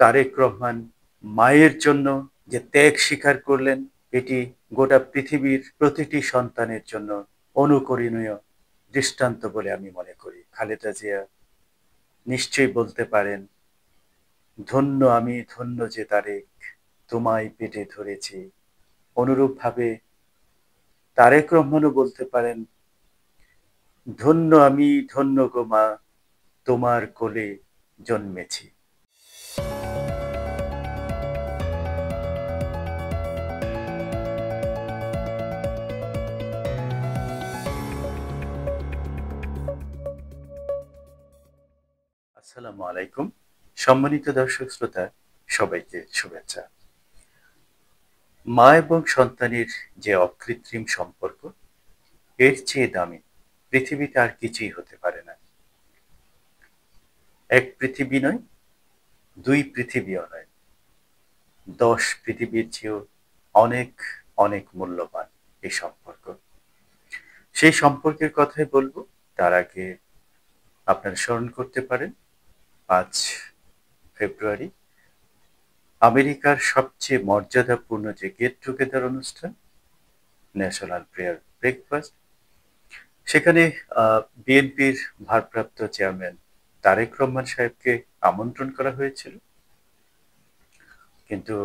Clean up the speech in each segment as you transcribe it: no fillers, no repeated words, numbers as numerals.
তারেক রহমান মায়ের জন্য যে ত্যাগ স্বীকার করলেন, এটি গোটা পৃথিবীর প্রতিটি সন্তানের জন্য অনুকরণীয় দৃষ্টান্ত বলে আমি মনে করি। খালেদা জিয়া নিশ্চয়ই বলতে পারেন, ধন্য আমি ধন্য যে তারেক, তোমায় পেটে ধরেছি। অনুরূপভাবে তারেক রহমানও বলতে পারেন, ধন্য আমি ধন্য গো মা, তোমার কোলে জন্মেছি। আসসালামু আলাইকুম। সম্মানিত দর্শক শ্রোতা, সবাইকে শুভেচ্ছা। মা এবং সন্তানের যে অকৃত্রিম সম্পর্ক, এর চেয়ে দামি পৃথিবীতে আর কিছুই হতে পারে না। এক পৃথিবী নয়, দুই পৃথিবীও নয়, 10 পৃথিবীর চেয়েও অনেক অনেক মূল্যবান এই সম্পর্ক। সেই সম্পর্কের কথাই বলবো। তার আগে আপনারা স্মরণ করতে পারেন 5 ফেব্রুয়ারি আমেরিকার সবচেয়ে মর্যাদাপূর্ণ যে গেট টুগেদার অনুষ্ঠান, ন্যাশনাল প্রেয়ার ব্রেকফাস্ট, সেখানে বিএনপির ভারপ্রাপ্ত চেয়ারম্যান তারেক রহমান সাহেবকে আমন্ত্রণ করা হয়েছিল, কিন্তু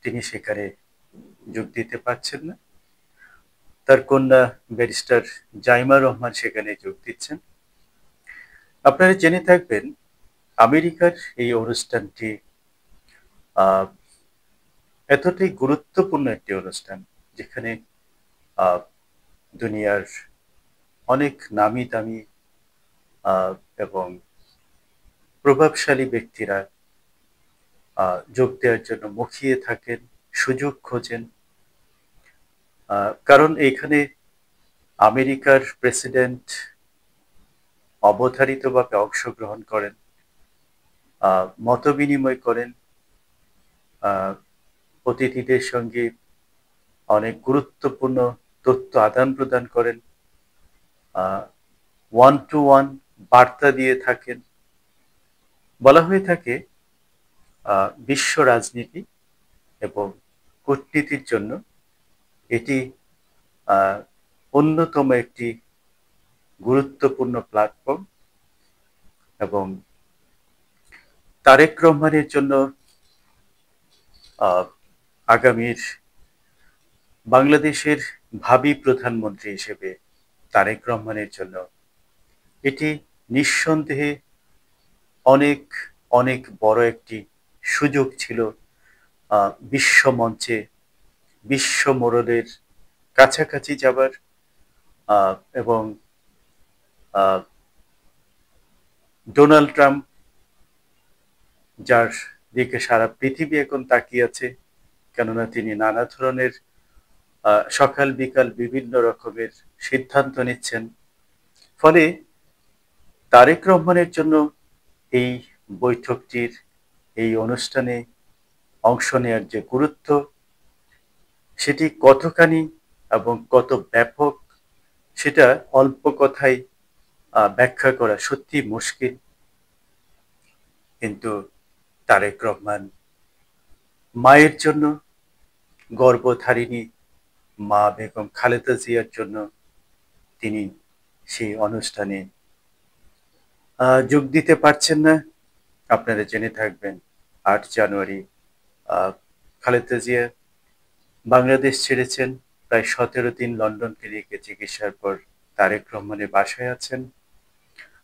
তিনি সেখানে যোগ দিতে পারছেন না। তার কন্যা ব্যারিস্টার জাইমা রহমান সেখানে যোগ দিচ্ছেন। আপনারা জেনে থাকবেন, আমেরিকার এই অনুষ্ঠানটি এতটাই গুরুত্বপূর্ণ একটি অনুষ্ঠান, যেখানে দুনিয়ার অনেক নামি দামি এবং প্রভাবশালী ব্যক্তিরা যোগ দেওয়ার জন্য মুখিয়ে থাকেন, সুযোগ খোঁজেন। কারণ এইখানে আমেরিকার প্রেসিডেন্ট অবধারিতভাবে অংশগ্রহণ করেন, মত বিনিময় করেন, অতিথিদের সঙ্গে অনেক গুরুত্বপূর্ণ তথ্য আদান প্রদান করেন, ওয়ান টু ওয়ান বার্তা দিয়ে থাকেন। বলা হয়ে থাকে বিশ্ব রাজনীতি এবং কূটনীতির জন্য এটি অন্যতম একটি গুরুত্বপূর্ণ প্ল্যাটফর্ম, এবং তারেক রহমানের জন্য আগামীর বাংলাদেশের ভাবী প্রধানমন্ত্রী হিসেবে তারেক রহমানের জন্য এটি নিঃসন্দেহে অনেক অনেক বড় একটি সুযোগ ছিল বিশ্ব মঞ্চে, বিশ্ব মোড়লের কাছাকাছি যাবার, এবং ডোনাল্ড ট্রাম্প, যার দিকে সারা পৃথিবী এখন তাকিয়ে আছে, কেননা তিনি নানা ধরনের সকাল বিকাল বিভিন্ন রকমের সিদ্ধান্ত নিচ্ছেন। ফলে তারেক রহমানের জন্য এই বৈঠকটির, এই অনুষ্ঠানে অংশ নেওয়ার যে গুরুত্ব, সেটি কতখানি এবং কত ব্যাপক, সেটা অল্প কথায় ব্যাখ্যা করা সত্যি মুশকিল। কিন্তু তারেক রহমান মায়ের জন্য, গর্ভধারিণী মা বেগম খালেদা জিয়ার জন্য তিনি সেই অনুষ্ঠানে যোগ দিতে পারছেন না। আপনারা জেনে থাকবেন, 8 জানুয়ারি খালেদা জিয়া বাংলাদেশ ছেড়েছেন। প্রায় 17 দিন লন্ডন ক্লিনিকে চিকিৎসার পর তারেক রহমানের বাসায় আছেন।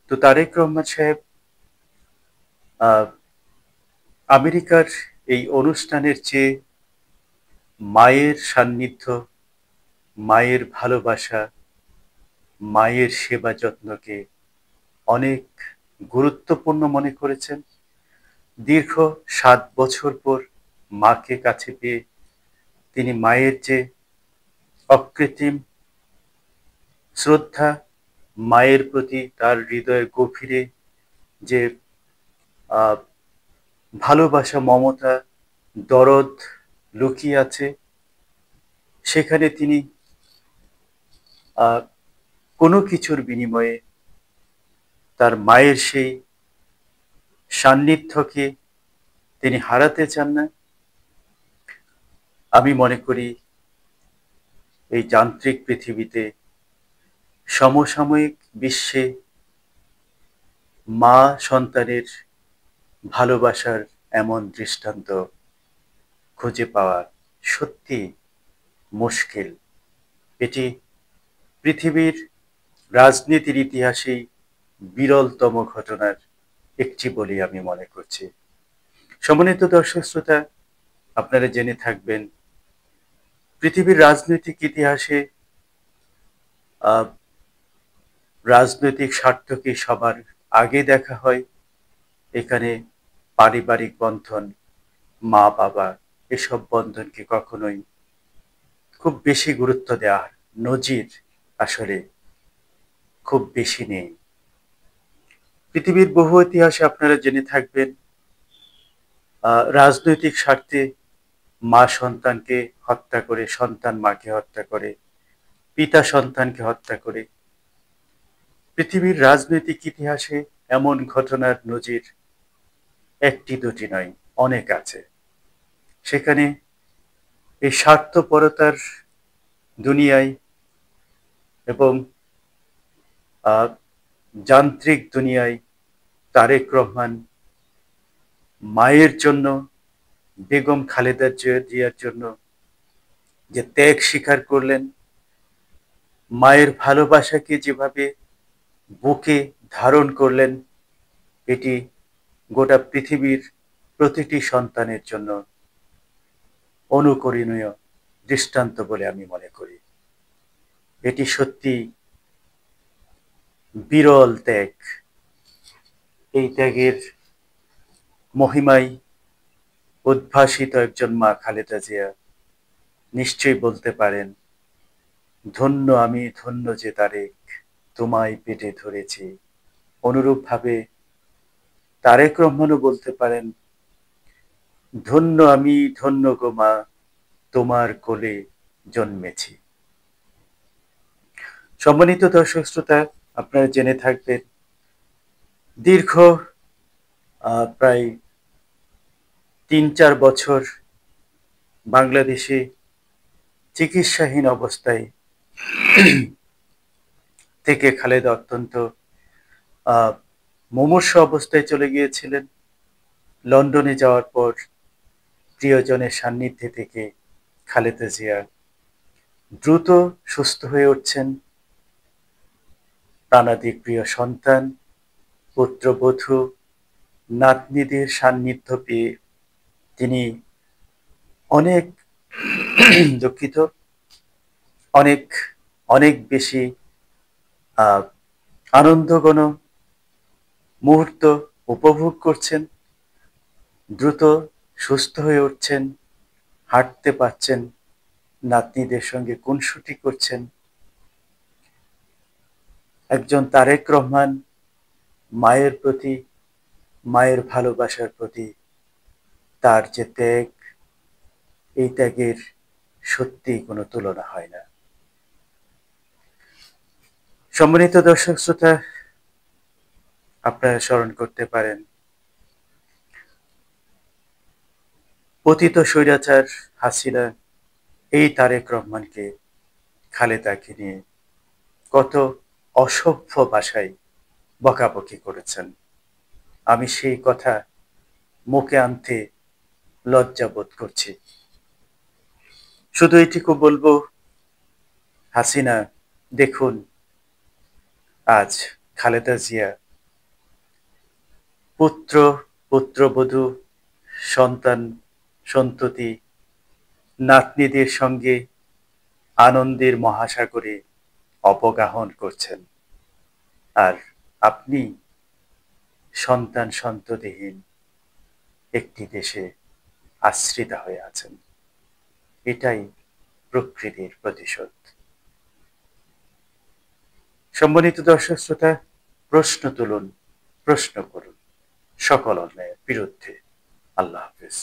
তো তারেক রহমান সাহেব আমেরিকার এই অনুষ্ঠানের চেয়ে মায়ের সান্নিধ্য, মায়ের ভালোবাসা, মায়ের সেবা যত্নকে অনেক গুরুত্বপূর্ণ মনে করেছেন। দীর্ঘ 7 বছর পর মাকে কাছে পেয়ে তিনি মায়ের যে অকৃত্রিম শ্রদ্ধা, মায়ের প্রতি তার হৃদয়ের গভীরে যে ভালোবাসা, মমতা, দরদ লুকিয়ে আছে, সেখানে তিনি কোনো কিছুর বিনিময়ে তার মায়ের সেই সান্নিধ্যকে তিনি হারাতে চান না। আমি মনে করি এই যান্ত্রিক পৃথিবীতে সমসাময়িক বিশ্বে মা সন্তানের ভালোবাসার এমন দৃষ্টান্ত খুঁজে পাওয়া সত্যি মুশকিল। এটি পৃথিবীর রাজনীতির ইতিহাসেই বিরলতম ঘটনার একটি বলে আমি মনে করছি। সম্মানিত দর্শক শ্রোতা, আপনারা জেনে থাকবেন পৃথিবীর রাজনৈতিক ইতিহাসে রাজনৈতিক স্বার্থকে সবার আগে দেখা হয়। এখানে পারিবারিক বন্ধন, মা বাবা, এসব বন্ধনকে কখনোই খুব বেশি গুরুত্ব দেওয়া নজির আসলে খুব বেশি নেই। পৃথিবীর বহু ইতিহাসে আপনারা জেনে থাকবেন রাজনৈতিক স্বার্থে মা সন্তানকে হত্যা করে, সন্তান মাকে হত্যা করে, পিতা সন্তানকে হত্যা করে। পৃথিবীর রাজনৈতিক ইতিহাসে এমন ঘটনার নজির একটি দুটি নয়, অনেক আছে। সেখানে এই স্বার্থপরতার দুনিয়ায় এবং যান্ত্রিক দুনিয়ায় তারেক রহমান মায়ের জন্য, বেগম খালেদা জিয়ার জন্য যে ত্যাগ স্বীকার করলেন, মায়ের ভালোবাসাকে যেভাবে বুকে ধারণ করলেন, এটি গোটা পৃথিবীর প্রতিটি সন্তানের জন্য অনুকরণীয় দৃষ্টান্ত বলে আমি মনে করি। এটি সত্যি বিরল ত্যাগ। এই ত্যাগের মহিমায় উদ্ভাসিত একজন মা খালেদা জিয়া নিশ্চয়ই বলতে পারেন, ধন্য আমি, ধন্য যে তারেক, তোমায় পেটে ধরেছি। অনুরূপভাবে তারেক রহমানও বলতে পারেন, ধন্য আমি, ধন্য গো মা, তোমার কোলে জন্মেছি। সম্মানিত দর্শক শ্রোতা, আপনারা জেনে থাকবেন দীর্ঘ প্রায় ৩-৪ বছর বাংলাদেশে চিকিৎসাহীন অবস্থায় থেকে খালেদা অত্যন্ত মুমূর্ষু অবস্থায় চলে গিয়েছিলেন। লন্ডনে যাওয়ার পর প্রিয়জনের সান্নিধ্যে থেকে খালেদা জিয়া দ্রুত সুস্থ হয়ে উঠছেন। প্রাণাধিক প্রিয় সন্তান, পুত্রবধূ, নাতনিদের সান্নিধ্য পেয়ে তিনি অনেক দুঃখিত, অনেক অনেক বেশি আনন্দঘন মুহূর্ত উপভোগ করছেন। দ্রুত সুস্থ হয়ে উঠছেন, হাঁটতে পারছেন, নাতনিদের সঙ্গে খুনসুটি করছেন। একজন তারেক রহমান মায়ের প্রতি, মায়ের ভালোবাসার প্রতি তার যে ত্যাগ, এই ত্যাগের সত্যিই কোনো তুলনা হয় না। সম্মানিত দর্শক শ্রোতা, আপনারা স্মরণ করতে পারেন পতিত স্বৈরাচার হাসিনা এই তারেক রহমানকে, খালেদাকে নিয়ে কত অসভ্য ভাষায় বকাবকি করেছেন। আমি সেই কথা মুখে আনতে লজ্জা বোধ করছি। শুধু এটুকু বলবো, হাসিনা দেখুন আজ খালেদা জিয়া পুত্র, পুত্রবধূ, সন্তান সন্ততি, নাতনিদের সঙ্গে আনন্দের মহাসাগরে অবগাহন করছেন, আর আপনি সন্তান সন্ততিহীন একটি দেশে আশ্রিতা হয়ে আছেন। এটাই প্রকৃতির প্রতিশোধ। সম্মানিত দর্শক শ্রোতা, প্রশ্ন তুলুন, প্রশ্ন করুন সকল অন্যায়ের বিরুদ্ধে। আল্লাহ হাফেজ।